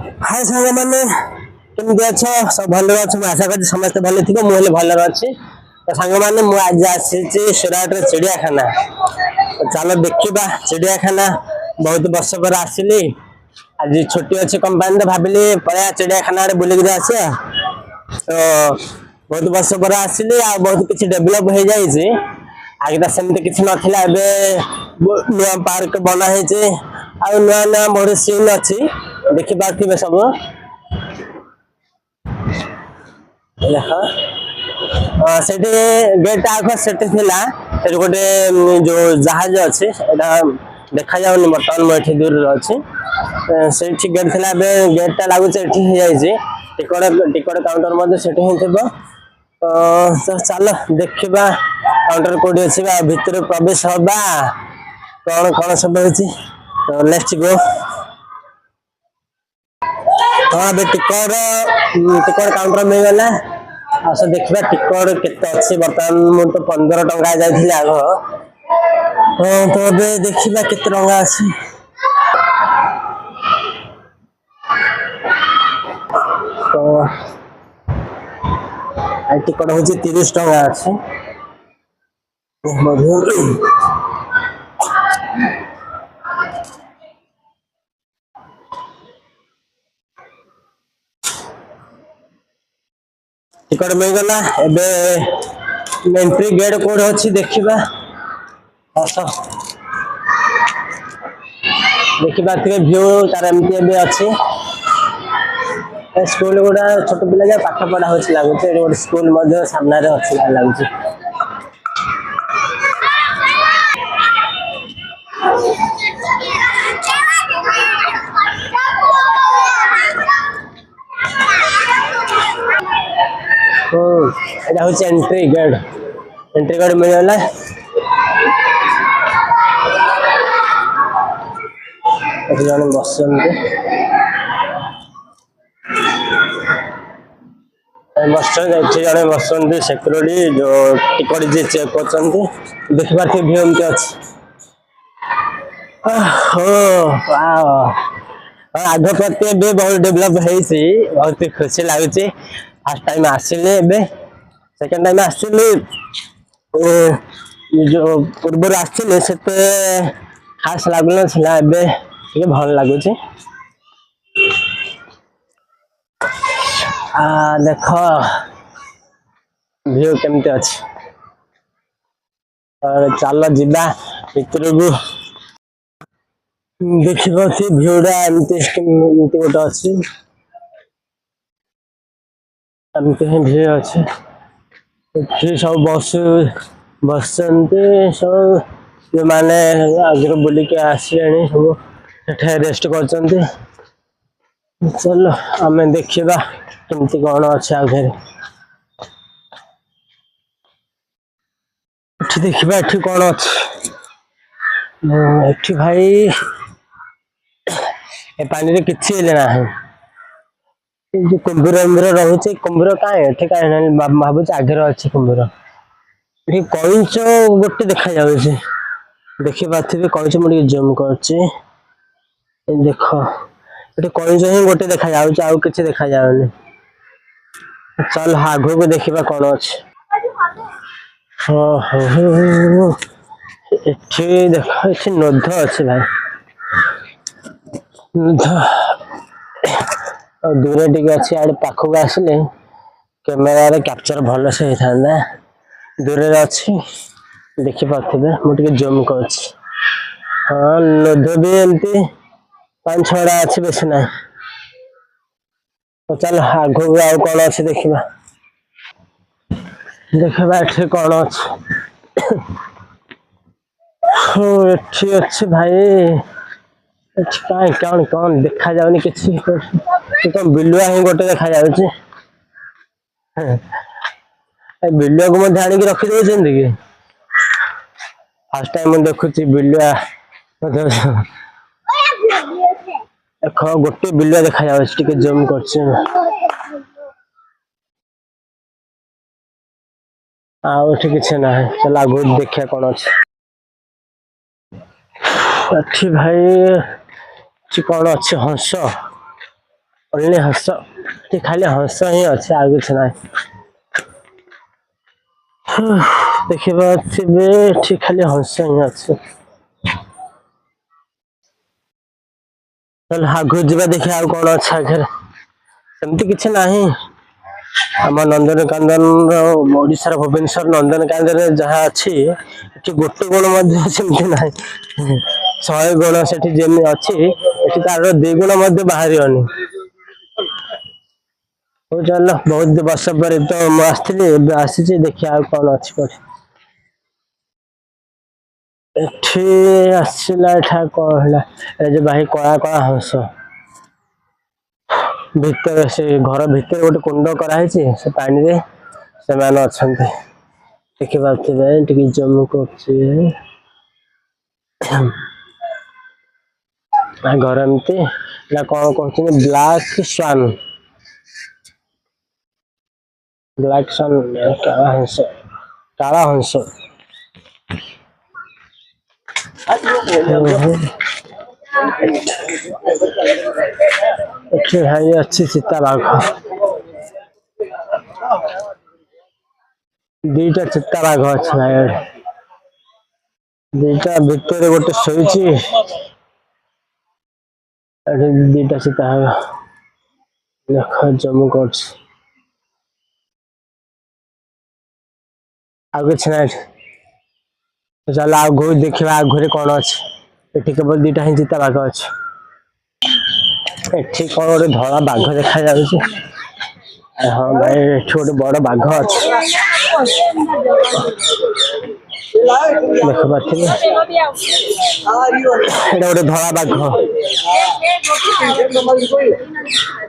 हाय साग मैंने केमती अच्छ सब भल अच्छे आशा कर समस्त भल थी मुझे भल अच्छी तो सांग मैंने मुझे आसी सुराट चिड़ियाखाना चलो देखा चिड़ियाखाना बहुत वर्ष पर आसली आज छुट्टी अच्छी कंपानी तो भाविली पलैया चिड़ियाखाना बुलिक आस तो बहुत वर्ष पर आसली आ बहुत किसी डेभलप हो जाए आगे तो सेमती किसी नाला नुआ पार्क बनाई आ नुआ नुआ बहुत सीन अच्छी देखी पारे सब से गेट आग से गोटे जो जहाज अच्छे देखा जाऊनी बर्तमान मुझे दूर अच्छी से गेट थी गेटा लगुच टिकट टिकट काउंटर से तो चल देखा काउंटर कौटी अच्छी भितर प्रवेश हवा कौन कौन सब तो लेट्स गो। हाँ अभी टिकट टिकट काउंटर मिल गला आस देखा टिकट केते अच्छी बर्तमान मुझे तो 15 टंका जाइए आग हाँ तो अबे देखा केते टंका अच्छी तो टिकट हूँ 30 टंका अच्छी टिकट मिल गला एबे एंट्री गेट कोड अच्छी देखा आस देखा व्यू तार एमती अच्छी स्कूल गुड़ा छोट पिला जा पाठ पढ़ा हो लगुच गोटे स्कूल सामने अच्छी लगुच एंट्री गेट मिलगला जन बस जड़े बस सिक्यूरीटी जो टिकट जी चेक कर देखिए व्यू एमती अच्छी आग प्रति भी बहुत डेभलप होती बहुत खुशी लगुच फास्ट टाइम आसिले सेकेंड टाइम आसिली जो पूर्व आसते से खास लगुना भल लगुच देख व्यू केमती अच्छी चल जीवा भितर को देखा भ्यूटा एमती गोटे अच्छी एमती ही भ्यू अच्छे सब बस बस सब जो मैंने आगे बुलिक आसे सब रेस्ट कर चलो आम देखा केमती कौन अच्छे आगे देखा ये कौन अच्छी भाई ए पानी किसी ना जो कुंभीर उम्भीर रोचे कुंभीर कहीं कहीं भावुँ आगे अच्छे कुंभीर ये कईच गोटे देखा देखी पारे कईच मुझे जूम कर देख ये कईच ही गोटे देखा आउ कि देखा जाऊनी चल आग को देखा कौन अच्छे देख ये नोध अच्छे भाई दूर टे अच्छी आड़े पाखक आसिले कैमेरा कैप्चर भल से होता दूर अच्छी देखी पारे मुझे जूम कर हाँ नोध भी एमती 5-6टा अच्छी बेस ना तो चल आग आउ कौन अच्छे देखा देखा ये कौन अच्छी अच्छे भाई कहीं कौन कौन देखा जाऊनी किसी तो बिलुआ ही गोटे देखा जाऊँ बिलुआ को मत आनिक रखी दे कि फास्ट टाइम मुझे देखुची बिलुआ देख गोटे बिलुआ देखा जाऊँ जूम कर किसी ना चल आग देखा कौन अच्छी भाई कौन अच्छे हंस ओनली हंस ये खाली हंस ही अच्छे आ कुछ ना देखिए खाली हंस ही अच्छे चल आगु जा देखिए आउ कौन अच्छा आखिर सेमती किसी ना आम नंदनकानन ओडार भुवनेश्वर नंदनकानन जहाँ अच्छी गोटे गुण सेमती ना 100 गुण से अच्छी तार 2 गुण बाहर हो चल बहुत वर्ष पर तो मुझे आसी देखिए कौन अच्छी आसला कौन है जो भाई कला कला हंस भितर से घर भितर गोटे कुंड कराई से पानी रे से मैंने अच्छा देखी पारे जम कर घर एमती कौन कहते ब्लैक स्वान काला हंस भाई अच्छी चिता बाघ 2टा चिता बाघ अच्छे भाई 2टा भितर गोटे शोची 2टा चिता देख जम्मू कर चल आगु देखा आगुरी कौन अच्छे ये केवल 2टा ही चिता बाघ अच्छे एठी कौन गोटे धला बाघ देखा जाउछि हाँ भाई एठी गोटे बड़ बाघ अच्छे देख पारे एटा गोटे धला बाघ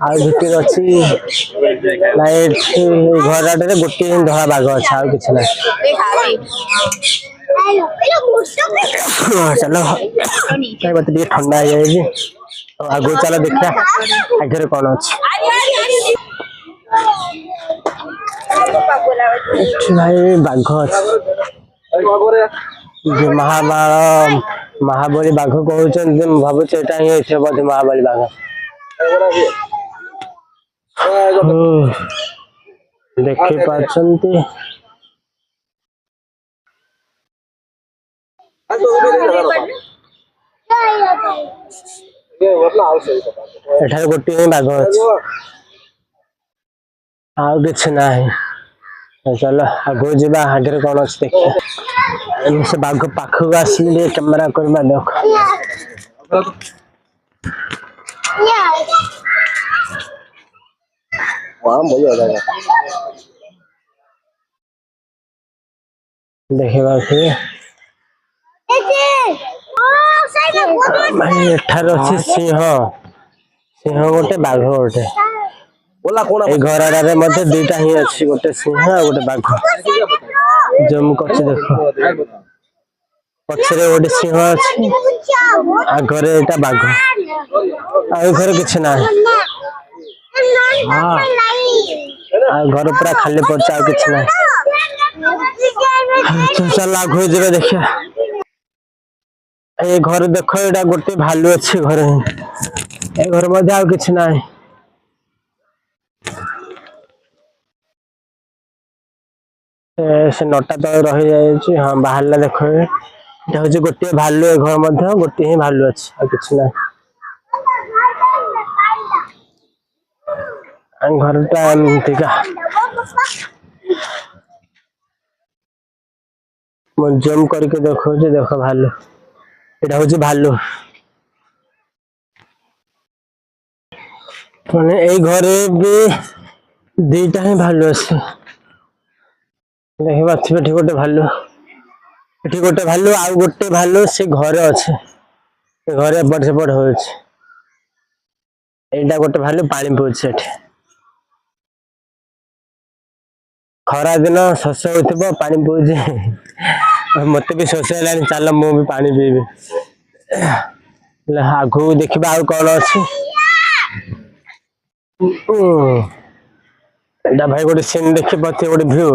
आ भितर अच्छी ना घर गोटे धला बाघ अच्छे आ कि ना चलो मत ठंडा हो जाए आगु चलो देखा आगे कौन अच्छे भाई बाघ अच्छे महाबली बाघ कहते भावुँ यहाँ ही बोधे महाबली बाघ देखी पार्टी एठार गोटे बाघ अच्छे आउ कि ना चलो आगु जा आगे कौन अच्छे देखिए से बाघ पाखक आसिले कैमेरा करवा देखा एठार अच्छे सिंह सिंह गोटे बाघ गोटे घर आड़े 2टा ही अच्छी गोटे सिंह गोटे बाघ जम कर देख पछरे गोटे सिंह अच्छी आगे एटा बाघ आगे किसी ना घर पूरा खाली पड़ा कि ना चल आगु जा देखिया ये घर देख ये गोटे भालू अच्छे घर ये घर मध्य आ कि ना से नटा तले रही जाए हाँ बाहर देख ये हूँ गोटे भालू ए घर मध्य गोटे ही भालू अच्छे आ कि ना घरटा एमतीका जम करके देखो देख भालू यहाँ हूँ भालू मैंने यही घरे भी 2टा ही भालू अच्छे देख पारे गोटे भालू ये गोटे भालू आउ गोटे भालू से घरे अच्छे घरे एपट सेपट हो गोटे भालू पानी पीछे खरा दिन शोष हो पानी पीछे मत भी शोष है चल मु भी पानी पीबी आगु देखा आउ कौन अच्छी भाई गोटे सीन देखी पारे गोटे भ्यू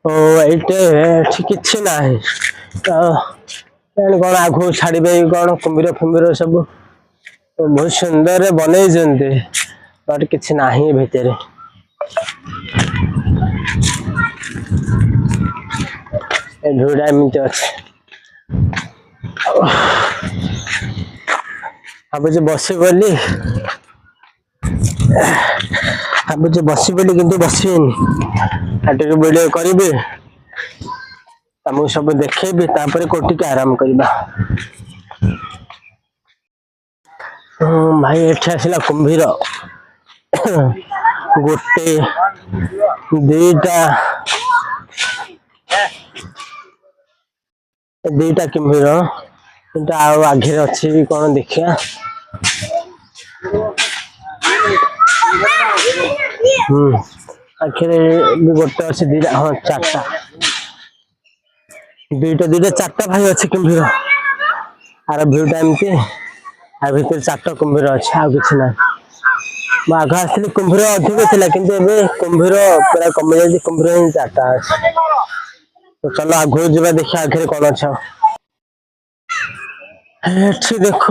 ये कि ना कौन आगु छाड़े कौन कुम्भीर फुम्भीर सब बहुत सुंदर बनै बट किसी नहीं भितर भिड़ा एमती अच्छे भावुँ बस बोली भावुँ बस बोली कि बसनी वीडियो करी तुमको सब देखेबी कोटी के आराम करवा। भाई एठी आसला कुंभीर गोटे दीटा कुंभीर आगे अच्छी कौन देखिया आखिरे भी गोटे अच्छे दीटा हाँ चार्टा दुईटा चार्टा भाई अच्छे कुंभीर आर भ्यूटा एमती आ भर चार्ट कुंभीर अच्छे आ कि ना आग आसली कुंभीर अधिक थी कि कुंभीर पूरा कमी जाए कुंभीर ही चार्टा अच्छे तो चलो आग जा देखिए आगे कौन अच्छे एठी देख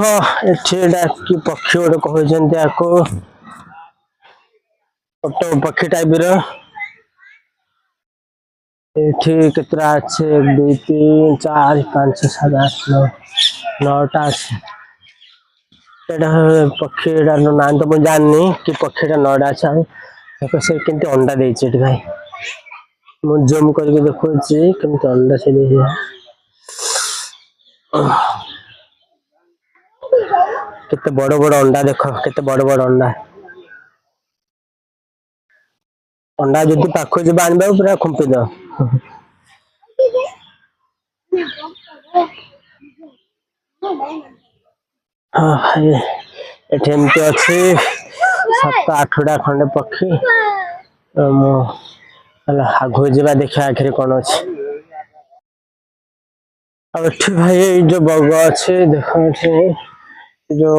एठी कि पक्षी गोटे कहते आपको पट्ट पक्षी टाइप एठी केतरा अच्छे 1 2 3 4 5 6 7 8 9 9टा अच्छे पक्षी ना तो मुझे जाननी कि पक्षीटा 9टा अच्छे से केमती अंडा देती भाई मुझे जूम करके देखुची केमती अंडा से दे केते बड़ बड़ अंडा देख केते बड़ बड़ अंडा अंडा जदि पाख जब आन पूरा खुंपी दो एमती अच्छी 7-8टा खंडे पक्षी आग जा देखा आखिर कौन अच्छे भाई जो बग अच्छे देख जो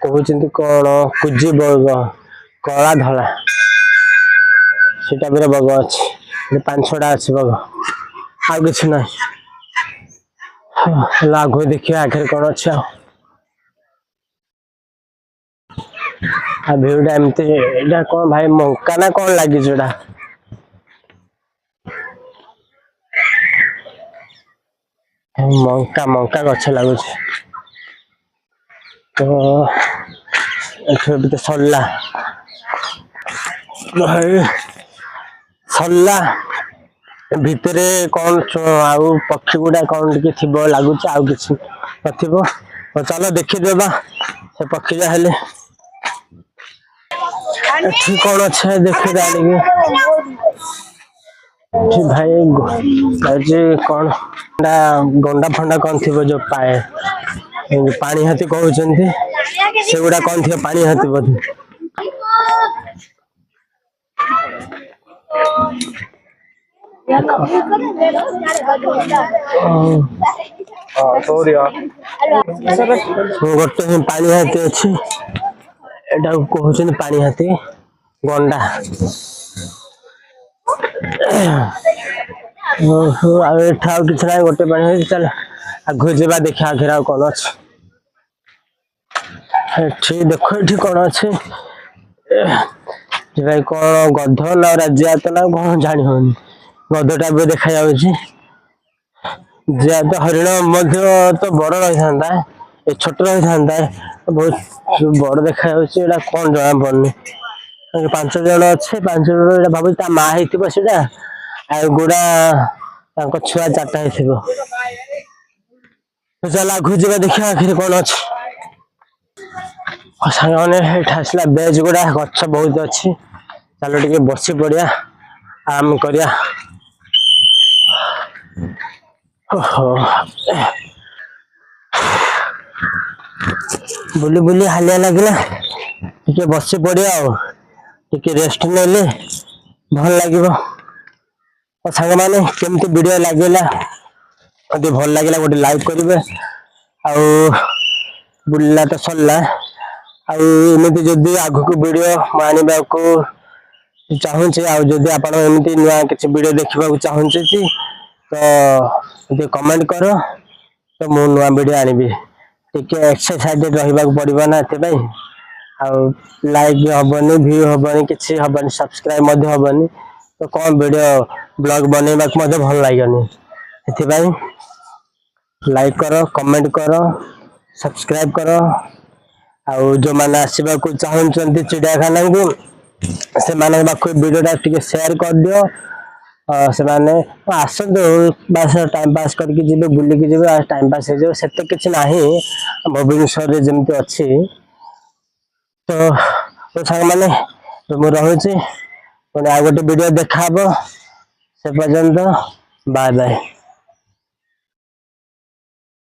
कहते कौन कुजी बग कला धला से टाइप बग अच्छे 5-6टा अच्छे बग आ कि ना आग देखिए आखिर कौन अच्छे भ्यूटा एमती कौन भाई मंका ना कौन लगी मंका मंका गछ लगुच तो तो सरला भाई सरला भितर कौन आउ पक्षी गुड़ा कौन टे थी लगुच आउ कि चलो देखीदेवा से पक्षी जा हेले कौन अच्छे देखी भाई कौन गंडा फंडा कौन थी जो पाए पानी हाथी कहते से गुड़ा कौन थी पानी हाथी बोधे गोटे पानी हाथी अच्छी एटा कहते पानी हाथी गंडा कि ना गोटे पानी हाथी चल आग जा देखा आखिर आ कौन अच्छे देख ये कौन अच्छे भाई कौन गध ना राजियात ना कौन जानी होनी गध टाइप देखा तो हरिण तो बड़ रही था ये छोट रही था बहुत बड़ देखा कौन जना पड़नी 5 जन अच्छे 5 जन भाव माँ होता गुड़ा छुआ 4टा हो चल आग जा देखा आखिर कौन अच्छे सांग मैंने आसला बेज गुड़ा गच बहुत अच्छी चलो टे बसी पड़िया आराम करिया बुली बुली हालिया लगला टे बसी पड़िया टे रेस्ट नेले भल लगे सांग मैंने केमती वीडियो लगेगा भल लगे गोटे लाइक करेंगे बुलला तो सरला आमती जदि आग को वीडियो आने को चाहूँचे आदि आप नुआ किसी वीडियो देखा चाहूँचे तो कमेंट कर तो मु नुआ वीडियो आनी टिके एक्सरसाइज रहिबा पड़िबो ना एते भाई लाइक हबनी व्यू हबनी किसी हबनी सब्सक्राइब मध्य हबनी तो कौन वीडियो ब्लॉग बनेबा मध्य भल लागनी एथि भाई लाइक करो कमेंट करो सब्सक्राइब करो आउ जो माने आसीबा को चाहउचंती चिड़ियाखाना को से माने बाको वीडियोटा टिके शेयर कर दियो से माने आसंत बस टाइम पास करके जिबे बुली के जिबे टाइम पास हे जो सेते किछ नाही भुवनेश्वर रे जेमति अछि तो तो सांग माने तो मु रहउची पुनी आ गोटे वीडियो देखाबो से पर्यंत बाय बाय।